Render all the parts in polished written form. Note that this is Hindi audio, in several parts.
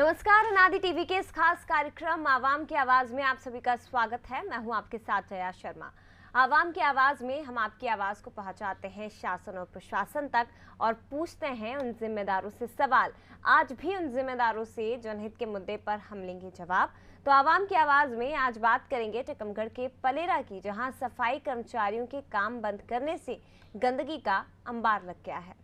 नमस्कार, अनादि टीवी के इस खास कार्यक्रम आवाम की आवाज में आप सभी का स्वागत है। मैं हूं आपके साथ जया शर्मा। आवाम की आवाज में हम आपकी आवाज को पहुंचाते हैं शासन और प्रशासन तक और पूछते हैं उन जिम्मेदारों से सवाल। आज भी उन जिम्मेदारों से जनहित के मुद्दे पर हम लेंगे जवाब। तो आवाम की आवाज में आज बात करेंगे टीकमगढ़ के पलेरा की, जहां सफाई कर्मचारियों के काम बंद करने से गंदगी का अंबार लग गया है।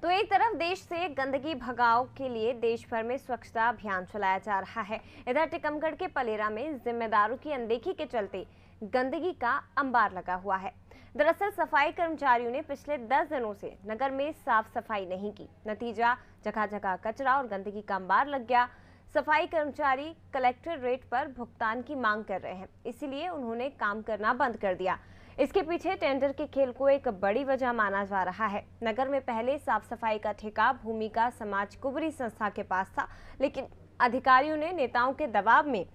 तो एक तरफ देश से गंदगी भगाओ के लिए देश भर में स्वच्छता अभियान चलाया जा रहा है। इधर टीकमगढ़ के पलेरा में जिम्मेदारों की अनदेखी के चलते गंदगी का अंबार लगा हुआ है। दरअसल सफाई कर्मचारियों ने पिछले 10 दिनों से नगर में साफ सफाई नहीं की। नतीजा, जगह जगह कचरा और गंदगी का अंबार लग गया। सफाई कर्मचारी कलेक्टर रेट पर भुगतान की मांग कर रहे हैं, इसीलिए उन्होंने काम करना बंद कर दिया। इसके पीछे टेंडर के खेल को एक बड़ी वजह माना जा रहा है। नगर में पहले साफ सफाई का ठेका भूमिका समाज कुबरी संस्था के पास था, लेकिन अधिकारियों ने नेताओं के दबाव में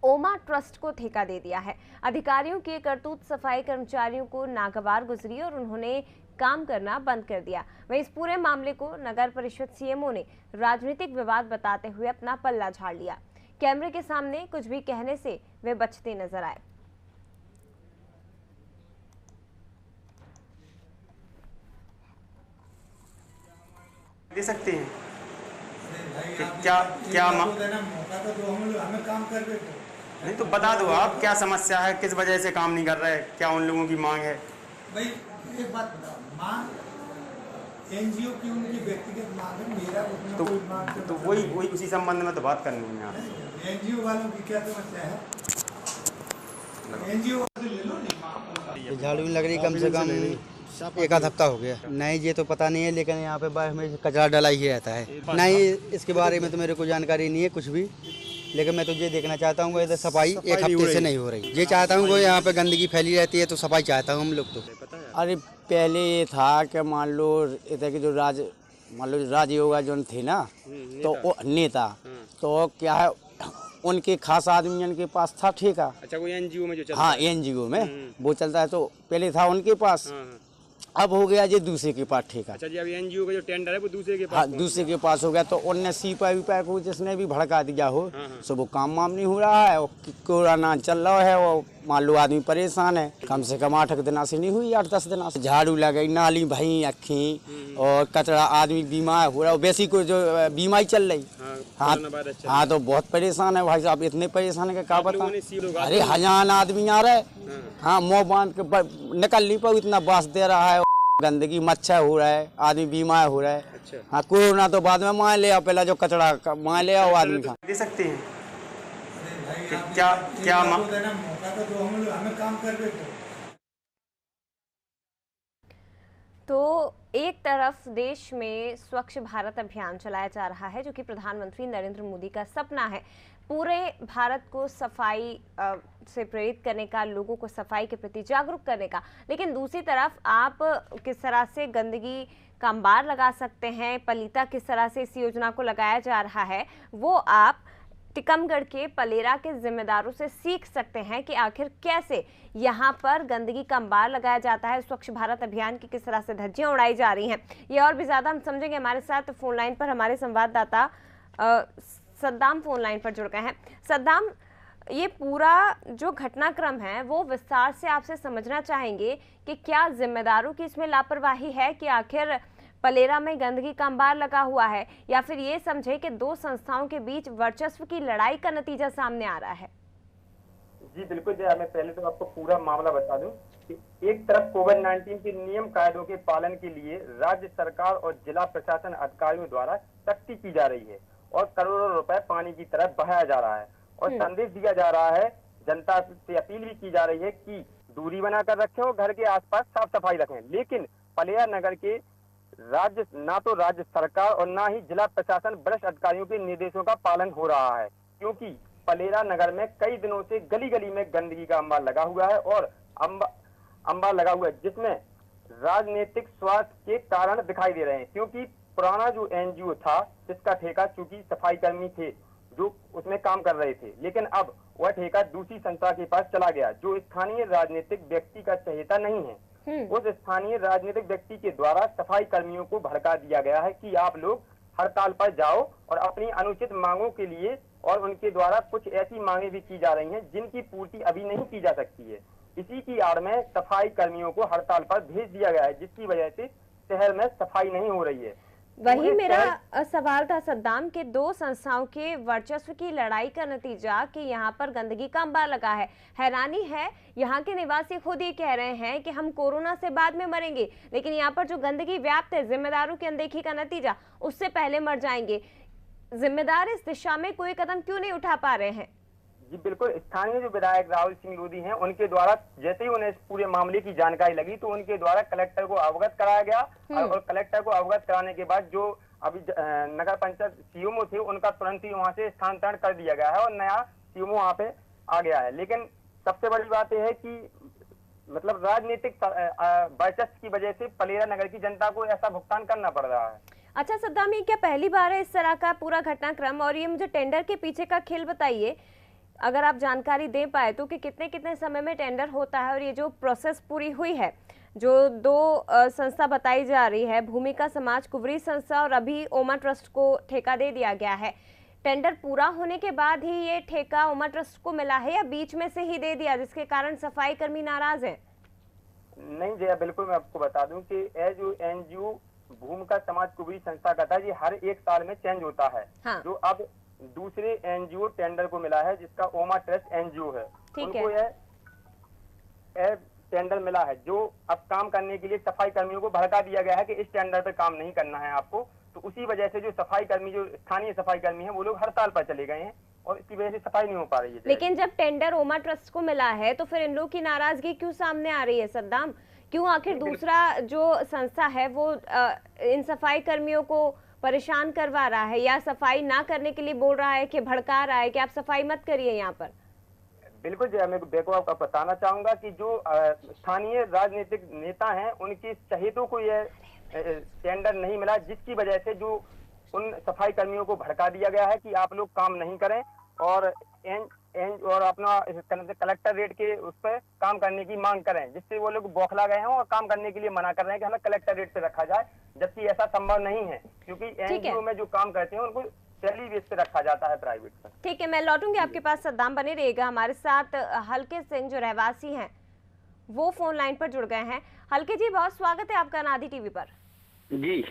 ओमा ट्रस्ट को ठेका दे दिया है। अधिकारियों की करतूत सफाई कर्मचारियों को नागवार गुजरी और उन्होंने काम करना बंद कर दिया। वहीं इस पूरे मामले को नगर परिषद सीएमओ ने राजनीतिक विवाद बताते हुए अपना पल्ला झाड़ लिया। कैमरे के सामने कुछ भी कहने से वे बचते नजर आए। दे सकते हैं कि क्या क्या मौका तो दो, हमें काम कर दे। नहीं तो बता दो आप क्या समस्या है, किस वजह से काम नहीं कर रहे, क्या उन लोगों की मांग है? भाई एक बात बताओ, मांग एनजीओ की उनकी व्यक्तिगत मांग है, मेरा उसमें कोई मांग तो वही उसी संबंध में तो बात करनी है यहाँ। एनजीओ वालों की क्या समस्या है? एनजीओ से ले लो नहीं। झाड़ू भी लग रही कम से कम एक आध हफ्ता हो गया। नहीं ये तो पता नहीं है, लेकिन यहाँ पे बाहर में कचरा डला ही रहता है। नहीं इसके बारे में तो मेरे को जानकारी नहीं है कुछ भी, लेकिन मैं तो ये देखना चाहता हूँ इधर सफाई एक हफ्ते से नहीं हो रही। ये चाहता हूँ यहाँ पे गंदगी फैली रहती है तो सफाई चाहता हूँ हम लोग तो। अरे पहले ये था कि मान लो इधर के जो राजयोग जो थे ना, तो वो नेता तो क्या है, उनके खास आदमियों के पास था ठेका। अच्छा, वो एनजीओ में जो चलता हाँ एनजीओ में वो चलता है, तो पहले था उनके पास। अब हो गया ये दूसरे के पास ठेका। अच्छा जी, अब एनजीओ का जो टेंडर है वो दूसरे के पास। हाँ दूसरे के पास हो गया, तो उनने सीपा को जिसने भी भड़का दिया हो, सो वो काम वाम नहीं हो रहा है। कोरोना चल रहा है, वो मान लो आदमी परेशान है। कम से कम 8 दिना से नहीं हुई, 8-10 दिना से। झाड़ू लगी, नाली भई अखी और कचरा, आदमी बीमार हो रहा है। वैसी कोई जो बीमारी चल रही। हाँ तो बहुत परेशान है भाई साहब, इतने परेशान है क्या बता। अरे 1000 आदमी आ रहे, हाँ मुँह बांध के निकल नहीं पाओ, इतना बास दे रहा है। गंदगी, मच्छर हो रहा है, आदमी बीमार हो रहा है। अच्छा। हाँ कोरोना तो बाद में मान ले आओ, पहले जो कचरा मान ले आओ आदमी का। दे सकते हैं कि क्या मौका तो दो, हमें काम कर दे। तो एक तरफ देश में स्वच्छ भारत अभियान चलाया जा रहा है, जो कि प्रधानमंत्री नरेंद्र मोदी का सपना है, पूरे भारत को सफाई से प्रेरित करने का, लोगों को सफाई के प्रति जागरूक करने का। लेकिन दूसरी तरफ आप किस तरह से गंदगी का अंबार लगा सकते हैं, पलीता किस तरह से इस योजना को लगाया जा रहा है, वो आप टीकमगढ़ के पलेरा के जिम्मेदारों से सीख सकते हैं कि आखिर कैसे यहाँ पर गंदगी का अंबार लगाया जाता है। स्वच्छ भारत अभियान की किस तरह से धज्जियां उड़ाई जा रही हैं, ये और भी ज्यादा हम समझेंगे। हमारे साथ फोन लाइन पर हमारे संवाददाता सद्दाम फोन लाइन पर जुड़ गए हैं। सद्दाम, ये पूरा जो घटनाक्रम है वो विस्तार से आपसे समझना चाहेंगे कि क्या जिम्मेदारों की इसमें लापरवाही है कि आखिर पलेरा में गंदगी का अंबार लगा हुआ है, या फिर ये समझे कि दो संस्थाओं के बीच वर्चस्व की लड़ाई का नतीजा सामने आ रहा है? जी बिल्कुल जया, मैं पहले तो आपको पूरा मामला बता दूं कि एक तरफ कोविड-19 के नियम कायदों के पालन के लिए राज्य सरकार और जिला प्रशासन अधिकारियों द्वारा सख्ती की जा रही है और करोड़ों रुपए पानी की तरफ बहाया जा रहा है और संदेश दिया जा रहा है, जनता से अपील भी की जा रही है कि दूरी बनाकर रखें और घर के आसपास साफ सफाई रखें। लेकिन पलेरा नगर के ना तो राज्य सरकार और ना ही जिला प्रशासन वरिष्ठ अधिकारियों के निर्देशों का पालन हो रहा है, क्योंकि पलेरा नगर में कई दिनों से गली गली में गंदगी का अंबार लगा हुआ है और अंबार लगा हुआ है, जिसमें राजनीतिक स्वार्थ के कारण दिखाई दे रहे हैं। क्योंकि पुराना जो एनजीओ था, जिसका ठेका चूंकि सफाई कर्मी थे, जो उसमें काम कर रहे थे, लेकिन अब वह ठेका दूसरी संस्था के पास चला गया जो स्थानीय राजनीतिक व्यक्ति का चहेता नहीं है। उस स्थानीय राजनीतिक व्यक्ति के द्वारा सफाई कर्मियों को भड़का दिया गया है कि आप लोग हड़ताल पर जाओ और अपनी अनुचित मांगों के लिए, और उनके द्वारा कुछ ऐसी मांगे भी की जा रही हैं जिनकी पूर्ति अभी नहीं की जा सकती है। इसी की आड़ में सफाई कर्मियों को हड़ताल पर भेज दिया गया है, जिसकी वजह से शहर में सफाई नहीं हो रही है। वही मेरा सवाल था सद्दाम के दो संस्थाओं के वर्चस्व की लड़ाई का नतीजा कि यहाँ पर गंदगी का अंबार लगा है। हैरानी है, यहाँ के निवासी खुद ये कह रहे हैं कि हम कोरोना से बाद में मरेंगे, लेकिन यहाँ पर जो गंदगी व्याप्त है, जिम्मेदारों की अनदेखी का नतीजा, उससे पहले मर जाएंगे। जिम्मेदार इस दिशा में कोई कदम क्यों नहीं उठा पा रहे हैं? जी बिल्कुल, स्थानीय जो विधायक राहुल सिंह लोधी हैं, उनके द्वारा जैसे ही उन्हें इस पूरे मामले की जानकारी लगी तो उनके द्वारा कलेक्टर को अवगत कराया गया, और कलेक्टर को अवगत कराने के बाद जो अभी नगर पंचायत सीएमओ थे उनका तुरंत ही वहां से स्थानांतरण कर दिया गया है और नया सीएमओ वहां पे आ गया है। लेकिन सबसे बड़ी बात यह है कि मतलब राजनीतिक वर्चस्व की वजह से पलेरा नगर की जनता को ऐसा भुगतान करना पड़ रहा है। अच्छा सद्दाम, ये क्या पहली बार है इस तरह का पूरा घटनाक्रम? और ये मुझे टेंडर के पीछे का खेल बताइए, अगर आप जानकारी दे पाए तो, कि कितने कितने समय में टेंडर होता है और ये जो प्रोसेस पूरी हुई है, जो दो संस्था बताई जा रही है, भूमिका समाज कुबरी संस्था और अभी ओमा ट्रस्ट को ठेका दे दिया गया है, टेंडर पूरा होने के बाद ही ये ठेका ओमा ट्रस्ट को मिला है या बीच में से ही दे दिया जिसके कारण सफाई कर्मी नाराज हैं? नहीं जया, बिल्कुल मैं आपको बता दूं कि जो एनजीओ भूमिका समाज कुबरी संस्था का था, ये हर एक साल में चेंज होता है। हाँ। जो अब दूसरे एनजीओ टेंडर को मिला है जिसका ओमा ट्रस्ट एनजीओ है, उनको यह टेंडर मिला है जो अब काम करने के लिए सफाई कर्मियों को भड़का दिया गया है कि इस टेंडर पे काम नहीं करना है आपको। तो उसी वजह से जो सफाई कर्मी, जो स्थानीय सफाई कर्मी है, वो लोग हड़ताल पर चले गए हैं और इसकी वजह से सफाई नहीं हो पा रही है। लेकिन जब टेंडर ओमा ट्रस्ट को मिला है तो फिर इन लोगों की नाराजगी क्यों सामने आ रही है सद्दाम? क्यों आखिर दूसरा जो संस्था है वो इन सफाई कर्मियों को परेशान करवा रहा है या सफाई ना करने के लिए बोल रहा है कि भड़का रहा है कि आप सफाई मत करिए यहाँ पर? बिल्कुल जी, मैं देखो आपको बताना चाहूंगा कि जो स्थानीय राजनीतिक नेता हैं उनके चहेतों को यह टेंडर नहीं मिला, जिसकी वजह से जो उन सफाई कर्मियों को भड़का दिया गया है कि आप लोग काम नहीं करें और अपना कलेक्टर रेट के उस पर काम करने की मांग करें, जिससे वो लोग बौखला गए हैं और काम करने के लिए मना कर रहे हैं कि हमें कलेक्टर रेट पे रखा जाए, जबकि ऐसा संभव नहीं है क्योंकि एनजीओ में जो काम करते हैं उनको सैलरी बेस पे रखा जाता है प्राइवेट पर। ठीक है, मैं लौटूंगी आपके पास सद्दाम, बने रहिएगा। हमारे साथ हल्के सिंह जो रहवासी हैं वो फोन लाइन पर जुड़ गए हैं। हल्के जी, बहुत स्वागत है आपका अनादि टीवी पर। जी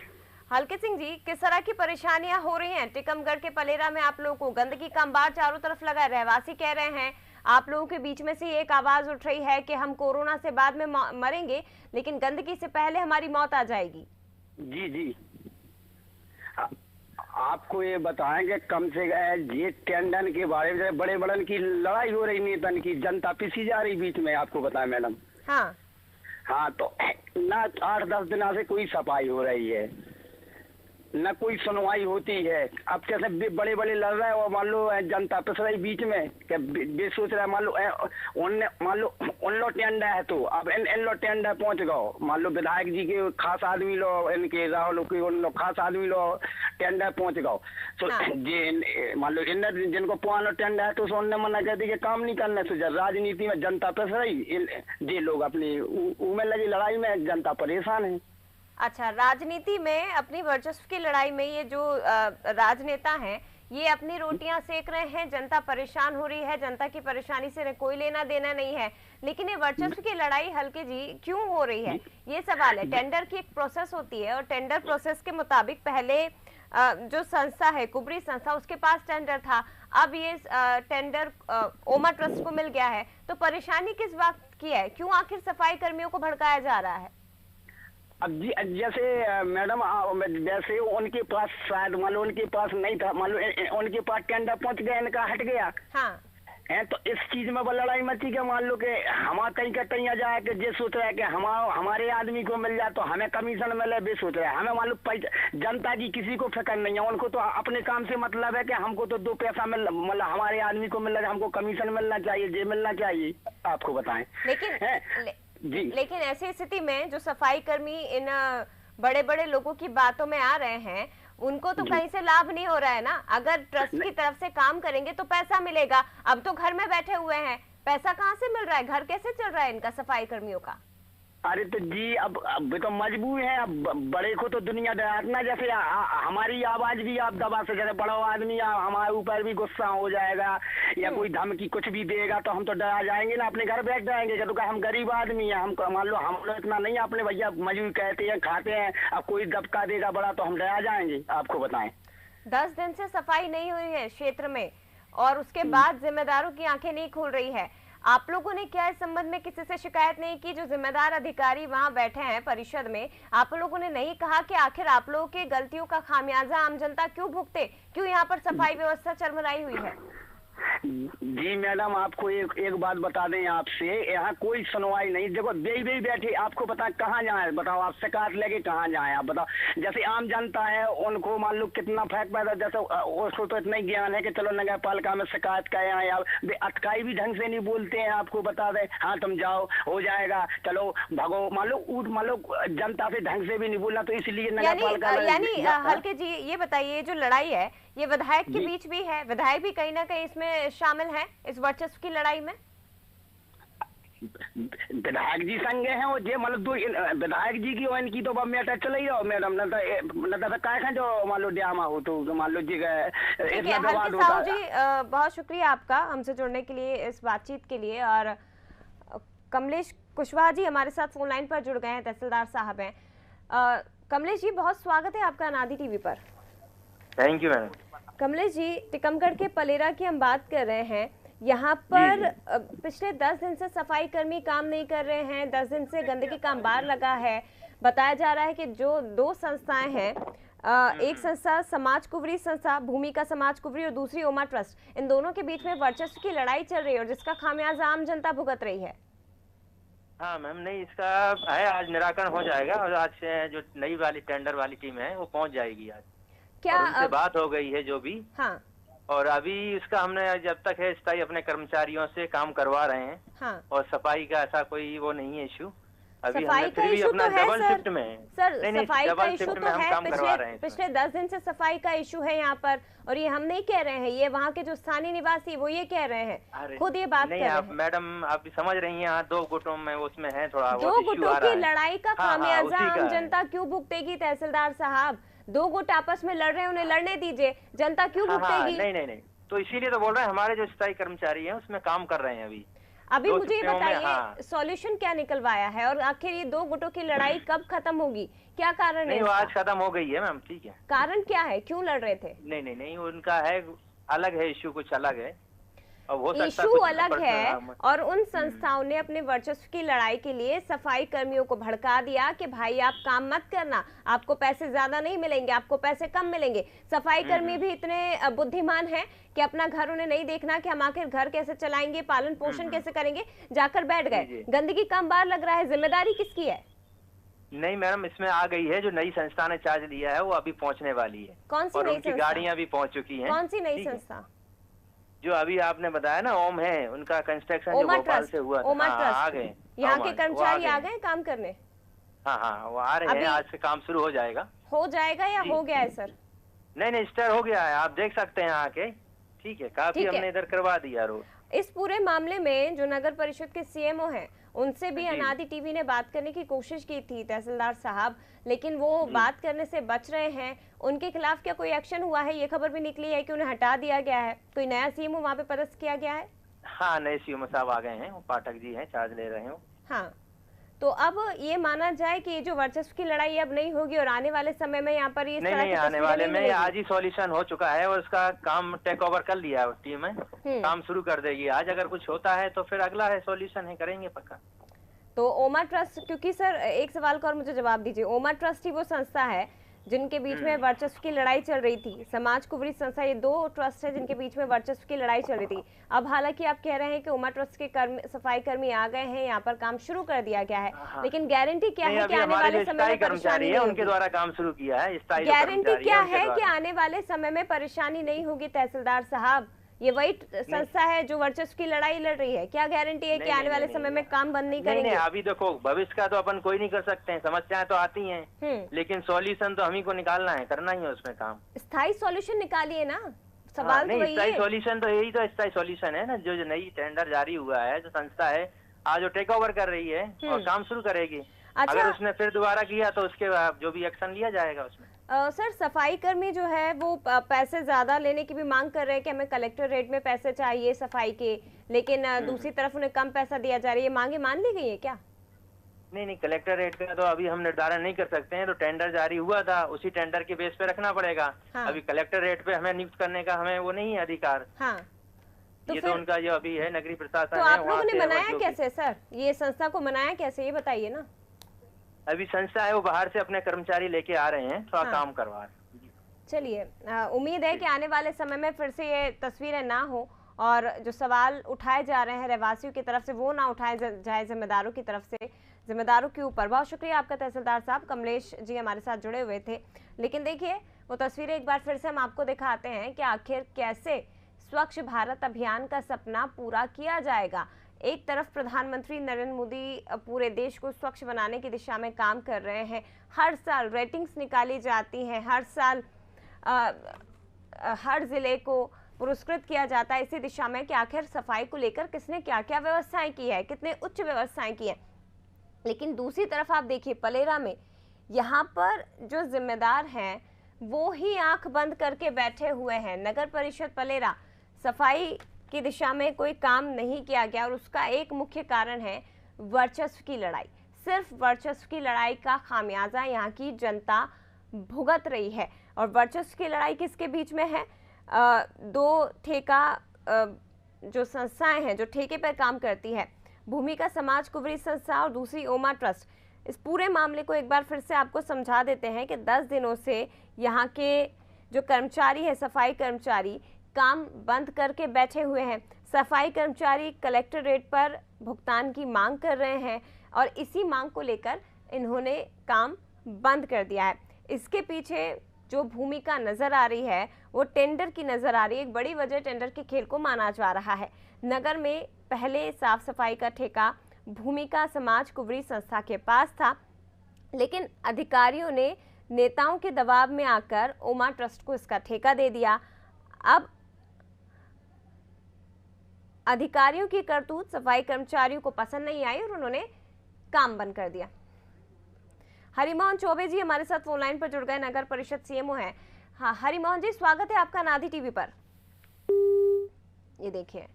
हल्के सिंह जी, किस तरह की परेशानियां हो रही हैं टीकमगढ़ के पलेरा में आप लोगों को? गंदगी का अंबार चारों तरफ लगा है, रहवासी कह रहे हैं, आप लोगों के बीच में से एक आवाज उठ रही है कि हम कोरोना से बाद में मरेंगे लेकिन गंदगी से पहले हमारी मौत आ जाएगी। जी जी, आपको ये बताएंगे कम से ये टेंडर के बारे में बड़े बड़न की लड़ाई हो रही, नेतन की, जनता पिसी जा रही बीच में, आपको बताएं मैडम। हाँ हाँ, तो ना 8-10 दिनों से कोई सफाई हो रही है, न कोई सुनवाई होती है। अब कैसे बड़े बड़े लड़ रहे हैं और मान लो जनता पिस रही बीच में, क्या बे सोच रहा है, मान लो उन लो टेंडर है तो अब इन लो टेंडर पहुंच गओ, मान लो विधायक जी के खास आदमी लो, इनके राहुल के उन लो खास आदमी लो टेंडर पहुंच गओ, तो जे मान लो इन जिनको पुराना टेंडर है तो उनने मना कर दी कि काम नहीं करने से। राजनीति में जनता पिस रही, जे लोग अपनी में लगी लड़ाई में, जनता परेशान है। अच्छा, राजनीति में अपनी वर्चस्व की लड़ाई में ये जो राजनेता हैं ये अपनी रोटियां सेक रहे हैं, जनता परेशान हो रही है, जनता की परेशानी से कोई लेना देना नहीं है, लेकिन ये वर्चस्व की लड़ाई हल्के जी क्यों हो रही है, ये सवाल है। टेंडर की एक प्रोसेस होती है और टेंडर प्रोसेस के मुताबिक पहले जो संस्था है कुबरी संस्था, उसके पास टेंडर था, अब ये टेंडर ओमा ट्रस्ट को मिल गया है, तो परेशानी किस बात की है? क्यों आखिर सफाई कर्मियों को भड़काया जा रहा है? अब जी जैसे मैडम, जैसे उनके पास शायद मान लो उनके पास नहीं था, मान लो उनके पास टेंडर पहुंच गया, इनका हट गया। हाँ। है तो इस चीज में लड़ाई मची के मान लो कि हम कहीं का कहीं आ जाए कि जे सोच रहा है कि हमारे आदमी को मिल जाए तो हमें कमीशन मिले, बे सोच रहा है हमें मान लो जनता की किसी को फिक्र नहीं है, उनको तो अपने काम से मतलब है कि हमको तो 2 पैसा मतलब हमारे आदमी को मिल रहा है, हमको कमीशन मिलना चाहिए, जे मिलना चाहिए। आपको बताएं लेकिन ऐसी स्थिति में जो सफाई कर्मी इन बड़े बड़े लोगों की बातों में आ रहे हैं, उनको तो कहीं से लाभ नहीं हो रहा है ना। अगर ट्रस्ट की तरफ से काम करेंगे तो पैसा मिलेगा। अब तो घर में बैठे हुए हैं, पैसा कहाँ से मिल रहा है, घर कैसे चल रहा है इनका, सफाई कर्मियों का? अरे तो जी अब तो मजबूर है। अब बड़े को तो दुनिया डराना, जैसे हमारी आवाज भी आप दबा से, जैसे बड़ा आदमी हमारे ऊपर भी गुस्सा हो जाएगा या कोई धमकी कुछ भी देगा तो हम तो डरा जाएंगे ना, अपने घर बैठ जाएंगे। तो हम गरीब आदमी है, हम मान लो हम लोग इतना नहीं, अपने भैया मजदूर कहते हैं, खाते हैं, अब कोई दबका देगा बड़ा तो हम डरा जाएंगे। आपको बताएं 10 दिन से सफाई नहीं हुई है क्षेत्र में और उसके बाद जिम्मेदारों की आंखें नहीं खुल रही है। आप लोगों ने क्या इस संबंध में किसी से शिकायत नहीं की? जो जिम्मेदार अधिकारी वहां बैठे हैं परिषद में, आप लोगों ने नहीं कहा कि आखिर आप लोगों की गलतियों का खामियाजा आम जनता क्यों भुगते, क्यों यहाँ पर सफाई व्यवस्था चरमराई हुई है? जी मैडम, आपको एक बात बता दें आपसे, यहाँ कोई सुनवाई नहीं। देखो दे बैठे, आपको पता कहाँ जाए बताओ, आप शिकायत लेके कहाँ जाए आप बताओ। जैसे आम जनता है उनको मान लो कितना फर्क पैदा, जैसे उसको तो इतना ही ज्ञान है कि चलो नगर पालिका में शिकायत करें आए, अटकाई भी ढंग से नहीं बोलते हैं। आपको बता दें, हाँ तुम जाओ हो जाएगा, चलो भगो, मान लो जनता से ढंग से भी नहीं बोलना, तो इसलिए नगर पालिका। यानी हल्के जी ये बताइए, जो लड़ाई है ये विधायक के बीच भी है, विधायक भी कहीं ना कहीं इसमें शामिल है, इस वर्चस्व की लड़ाई में? विधायक जी संगे हैं वो, जे मतलब दो विधायक जी की और इनकी तो मैटर चल ही रहो मैडम, न तो काय जो मान लो ड्रामा हो तो मान लो जी हल्के साहू जी, बहुत शुक्रिया आपका हमसे जुड़ने के लिए, इस बातचीत के लिए। और कमलेश कुशवाहा जी हमारे साथ फोन लाइन पर जुड़ गए हैं, तहसीलदार साहब हैं। कमलेश जी, बहुत स्वागत है आपका अनादि टीवी पर। Thank you madam. Kamlesh ji, Tikamgarh के पलेरा की हम बात कर रहे हैं। यहाँ पर पिछले 10 दिन से सफाई कर्मी काम नहीं कर रहे हैं, 10 दिन से गंदगी का अंबार लगा है। बताया जा रहा है कि जो 2 संस्थाएं हैं, एक संस्था समाज कुवरी संस्था, भूमिका समाज कुवरी, और दूसरी ओमा ट्रस्ट, इन दोनों के बीच में वर्चस्व की लड़ाई चल रही है और जिसका खामियाजा आम जनता भुगत रही है। हाँ मैम, नहीं इसका है, आज निराकरण हो जाएगा और आज से जो नई वाली टेंडर वाली टीम है वो पहुंच जाएगी आज। क्या उनसे बात हो गई है जो भी, हाँ, और अभी इसका हमने जब तक है स्थायी अपने कर्मचारियों से काम करवा रहे हैं। हाँ। और सफाई का ऐसा कोई वो नहीं है इशू अभी, सफाई हमने का फिर भी इशू अपना तो है डबल सर। शिफ्ट में सर नहीं, सफाई का डबल इशू शिफ्ट तो में हम है, काम करवा रहे हैं पिछले 10 दिन से सफाई का इशू है यहाँ पर, और ये हम नहीं कह रहे हैं, ये वहाँ के जो स्थानीय निवासी वो ये कह रहे हैं, खुद ये बात कर रहे हैं। मैडम आप समझ रही हैं, यहाँ 2 गुटों में उसमें है थोड़ा, 2 गुटों की लड़ाई का खामियाजा आम जनता क्यों भुगतेगी तहसीलदार साहब? 2 गुट आपस में लड़ रहे हैं, उन्हें लड़ने दीजिए, जनता क्यों भुगतेगी? नहीं, तो इसीलिए तो बोल रहे हैं, हमारे जो स्थायी कर्मचारी हैं उसमें काम कर रहे हैं अभी। मुझे ये बताइए, सॉल्यूशन क्या निकलवाया है और आखिर ये 2 गुटों की लड़ाई कब खत्म होगी? क्या कारण है? आज खत्म हो गई है मैम, ठीक है। कारण क्या है, क्यों लड़ रहे थे? नहीं, उनका है अलग है, इशू कुछ अलग है, इशू अलग है। और उन संस्थाओं ने अपने वर्चस्व की लड़ाई के लिए सफाई कर्मियों को भड़का दिया कि भाई आप काम मत करना, आपको पैसे ज्यादा नहीं मिलेंगे, आपको पैसे कम मिलेंगे। सफाई कर्मी भी इतने बुद्धिमान हैं कि अपना घर उन्हें नहीं देखना कि हम आखिर घर कैसे चलाएंगे, पालन पोषण कैसे करेंगे, जाकर बैठ गए। गंदगी का अंबार लग रहा है, जिम्मेदारी किसकी है? नहीं मैडम, इसमें आ गई है, जो नई संस्था ने चार्ज लिया है वो अभी पहुंचने वाली है। कौन सी नई संस्था? गाड़ियां भी पहुंच चुकी हैं। कौन सी नई संस्था? जो अभी आपने बताया ना, ओम है, उनका कंस्ट्रक्शन जो भोपाल से हुआ था, आ गए, यहाँ के कर्मचारी आ गए काम करने। हाँ, वो आ रहे हैं, आज से काम शुरू हो जाएगा। हो जाएगा या हो गया है सर? नहीं, स्टार्ट हो गया है, आप देख सकते हैं आके, ठीक है, काफी हमने इधर करवा दिया रोड। इस पूरे मामले में जो नगर परिषद के सीएमओ हैं, उनसे भी अनादि टीवी ने बात करने की कोशिश की थी तहसीलदार साहब, लेकिन वो बात करने से बच रहे हैं। उनके खिलाफ क्या कोई एक्शन हुआ है? ये खबर भी निकली है कि उन्हें हटा दिया गया है, कोई नया सीएमओ वहाँ पे पदस्थ किया गया है। हाँ, नए सीएमओ साहब आ गए हैं, वो पाठक जी हैं, चार्ज ले रहे हैं। हाँ, तो अब ये माना जाए कि ये जो वर्चस्व की लड़ाई अब नहीं होगी और आने वाले समय में यहाँ पर नहीं, आने वाले में आज ही सॉल्यूशन हो चुका है और उसका काम टेक ओवर कर लिया है टीम है, काम शुरू कर देगी आज। अगर कुछ होता है तो फिर अगला है सॉल्यूशन है, करेंगे पक्का। तो ओमा ट्रस्ट, क्योंकि सर एक सवाल का और मुझे जवाब दीजिए, ओमा ट्रस्ट ही वो संस्था है जिनके बीच में वर्चस्व की लड़ाई चल रही थी, समाज कुवरी संस्था, ये 2 ट्रस्ट है जिनके बीच में वर्चस्व की लड़ाई चल रही थी। अब हालांकि आप कह रहे हैं कि ओमा ट्रस्ट के सफाई कर्मी आ गए हैं, यहाँ पर काम शुरू कर दिया गया है, लेकिन गारंटी क्या है कि आने वाले समय में परेशानी नहीं होगी? उनके द्वारा काम शुरू किया है, गारंटी क्या है कि आने वाले समय में परेशानी नहीं होगी तहसीलदार साहब? ये वही संस्था है जो वर्चस्व की लड़ाई लड़ रही है? क्या गारंटी है कि आने वाले समय में काम बंद नहीं करेंगे? नहीं, अभी देखो भविष्य का तो अपन कोई नहीं कर सकते हैं, समस्याएं तो आती हैं, लेकिन सॉल्यूशन तो हम ही को निकालना है, करना ही है उसमें काम। स्थायी सॉल्यूशन निकालिए ना, सवाल तो वही है। सॉल्यूशन तो यही तो स्थायी सॉल्यूशन है ना, जो नई टेंडर जारी हुआ है, जो संस्था है आज वो टेक ओवर कर रही है और काम शुरू करेगी। अच्छा। अगर उसने फिर दोबारा किया तो उसके बाद जो भी एक्शन लिया जाएगा उसमें। सर, सफाई कर्मी जो है वो पैसे ज्यादा लेने की भी मांग कर रहे हैं कि हमें कलेक्टर रेट में पैसे चाहिए सफाई के, लेकिन दूसरी तरफ उन्हें कम पैसा दिया जा रहा है। ये मांगे मान ली गई है क्या? नहीं, कलेक्टर रेट का तो अभी हम निर्धारण नहीं कर सकते हैं, तो टेंडर जारी हुआ था उसी टेंडर के बेस पे रखना पड़ेगा। हाँ। अभी कलेक्टर रेट पे हमें नियुक्त करने का हमें वो नहीं है अधिकार। हाँ। तो ये तो उनका जो अभी है नगरीय प्रशासन तो है। आप लोगों ने मनाया कैसे सर? ये संस्था को मनाया कैसे, ये बताइए ना। अभी संस्था है वो बाहर से अपने कर्मचारी लेके आ रहे हैं, थोड़ा काम करवा रहे हैं। चलिए, उम्मीद है कि आने वाले समय में फिर से ये तस्वीरें ना हो और जो सवाल उठाए जा रहे हैं रहवासियों की तरफ से वो ना उठाए जाए जिम्मेदारों की तरफ से, जिम्मेदारों के ऊपर। बहुत शुक्रिया आपका तहसीलदार साहब, कमलेश जी हमारे साथ जुड़े हुए थे। लेकिन देखिए वो तस्वीरें एक बार फिर से हम आपको दिखाते हैं कि आखिर कैसे स्वच्छ भारत अभियान का सपना पूरा किया जाएगा। एक तरफ प्रधानमंत्री नरेंद्र मोदी पूरे देश को स्वच्छ बनाने की दिशा में काम कर रहे हैं, हर साल रेटिंग्स निकाली जाती हैं, हर साल हर जिले को पुरस्कृत किया जाता है इसी दिशा में कि आखिर सफाई को लेकर किसने क्या क्या व्यवस्थाएं की है, कितने उच्च व्यवस्थाएं की है। लेकिन दूसरी तरफ आप देखिए पलेरा में यहाँ पर जो जिम्मेदार हैं वो ही आंख बंद करके बैठे हुए हैं। नगर परिषद पलेरा, सफाई की दिशा में कोई काम नहीं किया गया और उसका एक मुख्य कारण है वर्चस्व की लड़ाई। सिर्फ वर्चस्व की लड़ाई का खामियाजा यहाँ की जनता भुगत रही है। और वर्चस्व की लड़ाई किसके बीच में है? दो ठेका जो संस्थाएं हैं जो ठेके पर काम करती है, भूमिका समाज कुंवरी संस्था और दूसरी ओमा ट्रस्ट। इस पूरे मामले को एक बार फिर से आपको समझा देते हैं कि 10 दिनों से यहाँ के जो कर्मचारी है, सफाई कर्मचारी, काम बंद करके बैठे हुए हैं। सफाई कर्मचारी कलेक्टर रेट पर भुगतान की मांग कर रहे हैं और इसी मांग को लेकर इन्होंने काम बंद कर दिया है। इसके पीछे जो भूमिका नजर आ रही है वो टेंडर की नजर आ रही है। एक बड़ी वजह टेंडर के खेल को माना जा रहा है। नगर में पहले साफ सफाई का ठेका भूमिका समाज कुंवरी संस्था के पास था, लेकिन अधिकारियों ने नेताओं के दबाव में आकर ओमा ट्रस्ट को इसका ठेका दे दिया। अब अधिकारियों की करतूत सफाई कर्मचारियों को पसंद नहीं आई और उन्होंने काम बंद कर दिया। हरिमोहन चौबे जी हमारे साथ फोन लाइन पर जुड़ गए, नगर परिषद सीएमओ हैं। हाँ हरिमोहन जी, स्वागत है आपका नादी टीवी पर। ये देखिए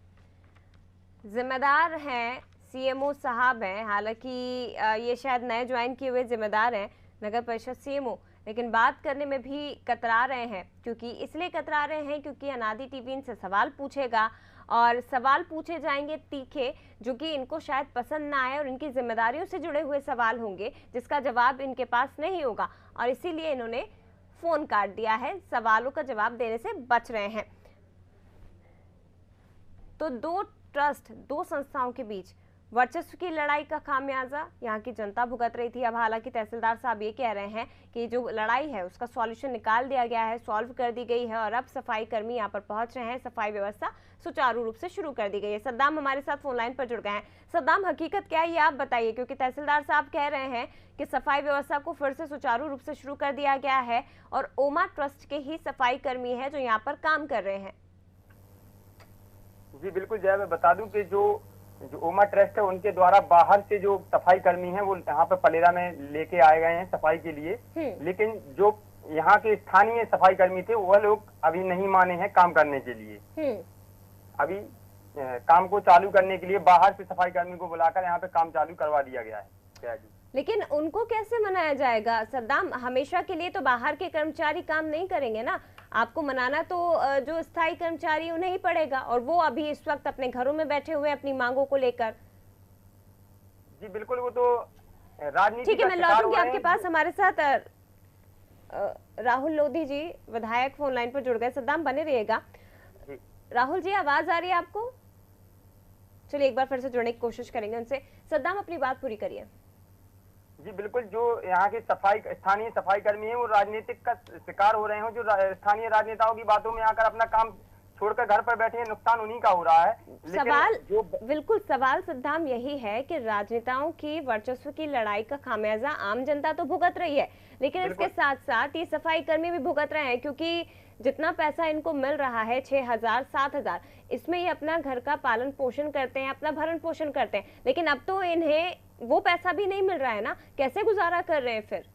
जिम्मेदार हैं सीएमओ साहब हैं, हालांकि ये शायद नए ज्वाइन किए हुए जिम्मेदार हैं नगर परिषद सीएमओ, लेकिन बात करने में भी कतरा रहे हैं। क्योंकि इसलिए कतरा रहे हैं क्योंकि अनादि टीवी इनसे सवाल पूछेगा और सवाल पूछे जाएंगे तीखे, जो कि इनको शायद पसंद ना आए और इनकी जिम्मेदारियों से जुड़े हुए सवाल होंगे जिसका जवाब इनके पास नहीं होगा और इसीलिए इन्होंने फोन काट दिया है, सवालों का जवाब देने से बच रहे हैं। तो दो ट्रस्ट, दो संस्थाओं के बीच वर्चस्व की लड़ाई का खामियाजा यहाँ की जनता भुगत रही थी। अब हालांकि तहसीलदार साहब ये कह रहे हैं कि जो लड़ाई है उसका सॉल्यूशन निकाल दिया गया है, सॉल्व कर दी गई है और अब सफाई कर्मी यहाँ पर पहुंच रहे हैं, सफाई व्यवस्था सुचारू रूप से शुरू कर दी गई है। सद्दाम हमारे साथ फोन लाइन पर जुड़ गए हैं। सद्दाम, हकीकत क्या है ये आप बताइए, क्योंकि तहसीलदार साहब कह रहे हैं कि सफाई व्यवस्था को फिर से सुचारू रूप से शुरू कर दिया गया है और ओमा ट्रस्ट के ही सफाई कर्मी है जो यहाँ पर काम कर रहे हैं। जी बिल्कुल जय, मैं बता दूं कि जो ओमा ट्रस्ट है उनके द्वारा बाहर से जो सफाई कर्मी हैं वो यहाँ पे पलेरा में लेके आए गए हैं सफाई के लिए, लेकिन जो यहाँ के स्थानीय सफाई कर्मी थे वह लोग अभी नहीं माने हैं काम करने के लिए। अभी काम को चालू करने के लिए बाहर से सफाई कर्मी को बुलाकर यहाँ पे काम चालू करवा दिया गया है। क्या जी? लेकिन उनको कैसे मनाया जाएगा सद्दाम? हमेशा के लिए तो बाहर के कर्मचारी काम नहीं करेंगे ना, आपको मनाना तो जो स्थायी कर्मचारी उन्हें ही पड़ेगा और वो अभी इस वक्त अपने घरों में बैठे हुए अपनी मांगों को लेकर। जी बिल्कुल, वो तो राजनीति। ठीक है, मैं लौटूंगी आपके पास। हमारे साथ राहुल लोधी जी विधायक फोन लाइन पर जुड़ गए। सद्दाम बने रहिएगा। राहुल जी, आवाज आ रही है आपको? चलिए एक बार फिर से जुड़ने की कोशिश करेंगे उनसे। सद्दाम, अपनी बात पूरी करिए। जी बिल्कुल, जो यहाँ के स्थानीय सफाई कर्मी हैं वो राजनीतिक का शिकार हो रहे हैं, जो स्थानीय राजनेताओं की बातों में आकर अपना काम छोड़कर घर पर बैठे हैं, नुकसान उन्हीं का हो रहा है। सवाल बिल्कुल सवाल सिद्धांत यही है कि राजनेताओं की वर्चस्व की लड़ाई का खामियाजा आम जनता तो भुगत रही है, लेकिन इसके साथ साथ ये सफाई कर्मी भी भुगत रहे हैं, क्योंकि जितना पैसा इनको मिल रहा है 6,000 7,000, इसमें ये अपना घर का पालन पोषण करते हैं, अपना भरण पोषण करते हैं, लेकिन अब तो इन्हें वो पैसा भी नहीं मिल रहा है ना, कैसे गुजारा कर रहे हैं फिर?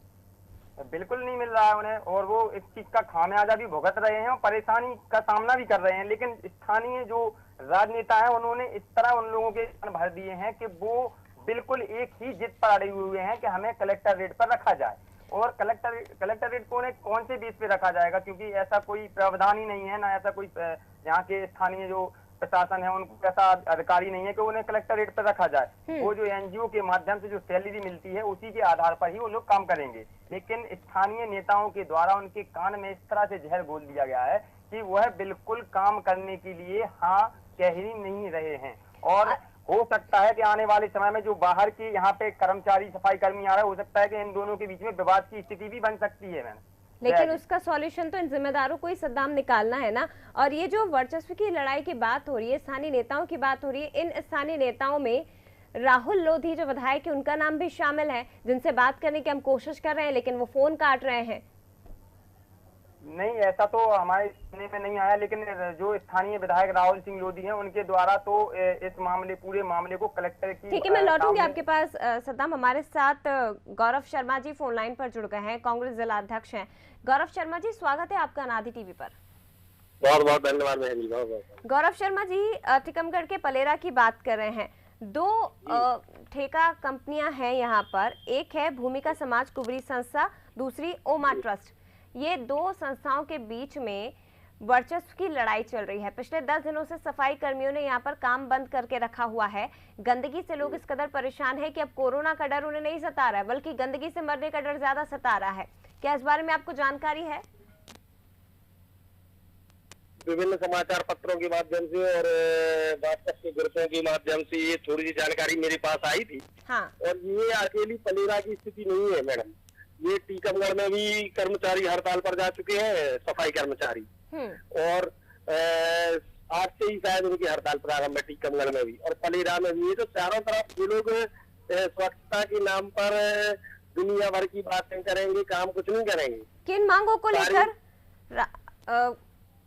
बिल्कुल नहीं मिल रहा है उन्हें, और वो इस चीज का खामियाजा भी भुगत रहे हैं और परेशानी का सामना भी कर रहे हैं। लेकिन स्थानीय जो राजनेता है उन्होंने इस तरह उन लोगों के कान भर दिए हैं कि वो बिल्कुल एक ही जिद पर अड़े हुए हैं कि हमें कलेक्टर रेट पर रखा जाए। और कलेक्टर रेट को उन्हें कौन से बेस पे रखा जाएगा, क्योंकि ऐसा कोई प्रावधान ही नहीं है, ना ऐसा कोई यहाँ के स्थानीय जो प्रशासन है उनको ऐसा अधिकारी नहीं है कि उन्हें कलेक्टर रेट पर रखा जाए। वो जो एनजीओ के माध्यम से जो सैलरी मिलती है उसी के आधार पर ही वो लोग काम करेंगे। लेकिन स्थानीय नेताओं के द्वारा उनके कान में इस तरह से जहर घोल दिया गया है कि वह बिल्कुल काम करने के लिए हाँ कह ही नहीं रहे हैं। और हो सकता है कि आने वाले समय में जो बाहर के यहाँ पे कर्मचारी सफाई कर्मी आ रहे हैं, हो सकता है कि इन दोनों के बीच में विवाद की स्थिति भी बन सकती है। मैंने लेकिन उसका सॉल्यूशन तो इन जिम्मेदारों को ही सद्दाम निकालना है ना। और ये जो वर्चस्व की लड़ाई की बात हो रही है, स्थानीय नेताओं की बात हो रही है, इन स्थानीय नेताओं में राहुल लोधी जो विधायक है उनका नाम भी शामिल है, जिनसे बात करने की हम कोशिश कर रहे हैं, लेकिन वो फोन काट रहे हैं। नहीं, ऐसा तो हमारे सुनने में नहीं आया, लेकिन जो स्थानीय विधायक राहुल सिंह लोधी हैं उनके द्वारा तो इस मामले पूरे मामले को कलेक्टर की ठीक है, मैं लौटूंगी आपके पास। सद्दाम, हमारे साथ गौरव शर्मा जी फोन लाइन पर जुड़ गए हैं, कांग्रेस जिला अध्यक्ष हैं। गौरव शर्मा जी, स्वागत है आपका अनादि टीवी पर। बहुत बहुत धन्यवाद बहन जी। गौरव शर्मा जी, टीकमगढ़ के पलेरा की बात कर रहे हैं। दो ठेका कंपनियां हैं यहाँ पर, एक है भूमिका समाज कुबरी संस्था, दूसरी ओमा ट्रस्ट। ये दो संस्थाओं के बीच में वर्चस्व की लड़ाई चल रही है। पिछले 10 दिनों से सफाई कर्मियों ने यहाँ पर काम बंद करके रखा हुआ है। गंदगी से लोग इस कदर परेशान है कि अब कोरोना का डर उन्हें नहीं सता रहा है, बल्कि गंदगी से मरने का डर ज्यादा सता रहा है। क्या इस बारे में आपको जानकारी है? विभिन्न समाचार पत्रों के माध्यम से और व्हाट्सएप के ग्रुपों के माध्यम से ये थोड़ी सी जानकारी मेरे पास आई थी। हाँ। और ये अकेली पलेरा की स्थिति नहीं है मैडम, ये टीकमगढ़ में भी कर्मचारी हड़ताल पर जा चुके हैं, सफाई कर्मचारी। और आज से ही शायद उनकी हड़ताल प्रारंभ है टीकमगढ़ में भी और पलेरा में भी। ये तो चारों तरफ ये लोग स्वच्छता के नाम पर दुनिया भर की बातें करेंगे, काम कुछ नहीं करेंगे। किन मांगों को लेकर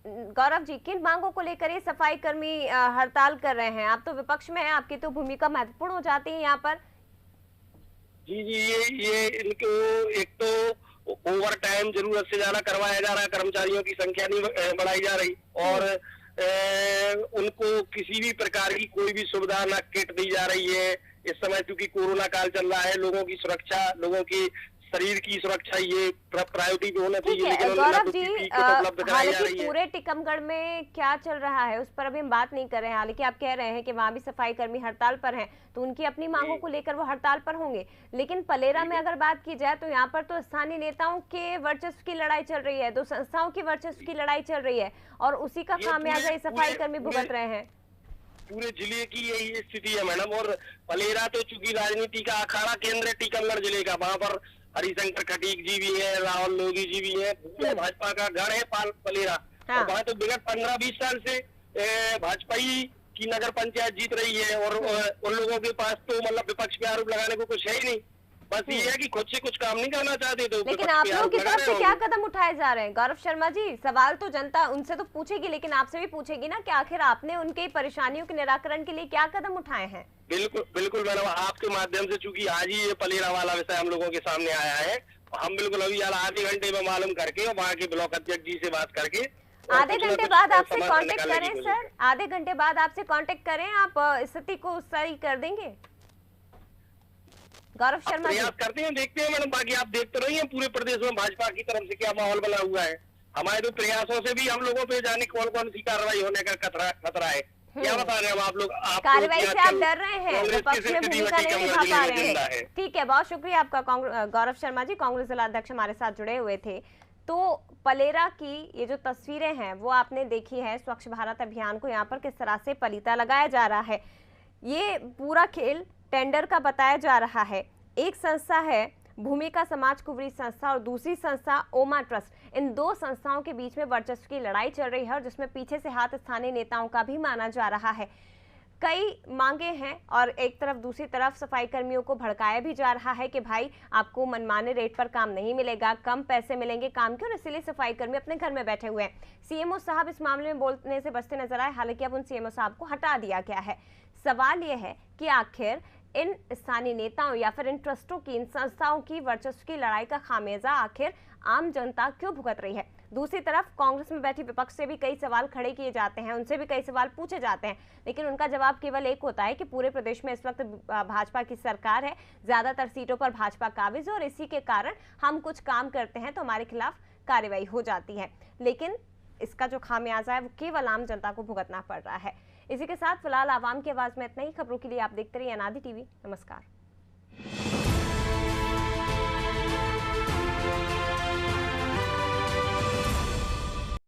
गौरव जी, किन मांगों को लेकर ये सफाई कर्मी हड़ताल कर रहे हैं? आप तो विपक्ष में हैं, आपकी तो भूमिका महत्वपूर्ण हो जाती है यहाँ पर। जी, ये इनको एक तो ओवर टाइम जरूरत से ज्यादा करवाया जा रहा है, कर्मचारियों की संख्या नहीं बढ़ाई जा रही और उनको किसी भी प्रकार की कोई भी सुविधा न किट दी जा रही है इस समय, क्योंकि कोरोना काल चल रहा है। लोगों की सुरक्षा, लोगों की शरीर की सुरक्षा ये प्रायोरिटी पे होना चाहिए, लेकिन गौरव जी, हालांकि पूरे टीकमगढ़ में क्या चल रहा है उस पर अभी हम बात नहीं कर रहे हैं। हालांकि आप कह रहे हैं कि वहाँ भी सफाई कर्मी हड़ताल पर हैं, तो उनकी अपनी मांगों को लेकर वो हड़ताल पर होंगे। लेकिन पलेरा में अगर बात की जाए तो यहाँ पर तो स्थानीय नेताओं के वर्चस्व की लड़ाई चल रही है, दो संस्थाओं की वर्चस्व की लड़ाई चल रही है और उसी का खामियाजा ये सफाई कर्मी भुगत रहे हैं। पूरे जिले की यही स्थिति है मैडम। और पलेरा तो चूंकि राजनीति का अखाड़ा केंद्र है टीकमगढ़ जिले का, वहाँ पर हरिशंकर खटीक जी भी है, राहुल लोधी जी भी है, भाजपा का गढ़ है पलेरा। हाँ। वहाँ तो विगत 15-20 साल से भाजपा ही की नगर पंचायत जीत रही है और उन लोगों के पास तो मतलब विपक्ष पे आरोप लगाने को कुछ है ही नहीं। बस ये है कि खुद से कुछ काम नहीं करना चाहते। तो लेकिन आप लोगों की तरफ से क्या कदम उठाए जा रहे हैं? गौरव शर्मा जी, सवाल तो जनता उनसे तो पूछेगी, लेकिन आपसे भी पूछेगी ना कि आखिर आपने उनके परेशानियों के निराकरण के लिए क्या कदम उठाए हैं? बिल्कुल मैडम, आपके माध्यम से चूंकि आज ही ये पलेरा वाला विषय हम लोगों के सामने आया है, हम बिल्कुल अभी आधे घंटे में मालूम करके और वहाँ के ब्लॉक अध्यक्ष जी से बात करके आधे घंटे बाद आपसे कांटेक्ट करें सर, आधे घंटे बाद आपसे कांटेक्ट करें, आप स्थिति को सही कर देंगे? गौरव शर्मा प्रयास करते हैं, देखते हैं मैडम। बाकी आप देखते रहिए पूरे प्रदेश में भाजपा की तरफ से क्या माहौल बना हुआ है। हमारे तो प्रयासों से भी हम लोगों पे जाने कौन कौन सी कार्रवाई होने का खतरा है। क्या बता रहे हैं आप लोग? कार्रवाई से आप डर रहे हैं, विपक्ष में भूमिका नहीं निभा पा रहे हैं। ठीक है, बहुत शुक्रिया आपका गौरव शर्मा जी, कांग्रेस जिला अध्यक्ष हमारे साथ जुड़े हुए थे। तो पलेरा की ये जो तस्वीरें हैं वो आपने देखी है, स्वच्छ भारत अभियान को यहाँ पर किस तरह से पलीता लगाया जा रहा है। ये पूरा खेल टेंडर का बताया जा रहा है। एक संस्था है भूमिका समाज कुवरी संस्था और दूसरी संस्था ओमा ट्रस्ट, इन दो संस्थाओं के बीच में वर्चस्व की लड़ाई चल रही है और जिसमें पीछे से हाथ स्थानीय नेताओं का भी माना जा रहा है। कई मांगे हैं और एक तरफ दूसरी तरफ सफाई कर्मियों को भड़काया भी जा रहा है कि भाई आपको मनमाने रेट पर काम नहीं मिलेगा, कम पैसे मिलेंगे काम के, और इसीलिए सफाई कर्मी अपने घर में बैठे हुए हैं। सीएमओ साहब इस मामले में बोलने से बचते नजर आए, हालांकि अब उन सीएमओ साहब को हटा दिया गया है। सवाल यह है कि आखिर इन स्थानीय नेताओं या फिर इन ट्रस्टों की, इन संस्थाओं की वर्चस्व की लड़ाई का खामियाजा आखिर आम जनता क्यों भुगत रही है। दूसरी तरफ कांग्रेस में बैठी विपक्ष से भी कई सवाल खड़े किए जाते हैं, उनसे भी कई सवाल पूछे जाते हैं, लेकिन उनका जवाब केवल एक होता है कि पूरे प्रदेश में इस वक्त भाजपा की सरकार है, ज्यादातर सीटों पर भाजपा काबिज है और इसी के कारण हम कुछ काम करते हैं तो हमारे खिलाफ कार्रवाई हो जाती है। लेकिन इसका जो खामियाजा है वो केवल आम जनता को भुगतना पड़ रहा है। इसी के साथ फिलहाल आवाम की आवाज में इतना ही। खबरों के लिए आप देखते रहिए अनादि टीवी। नमस्कार।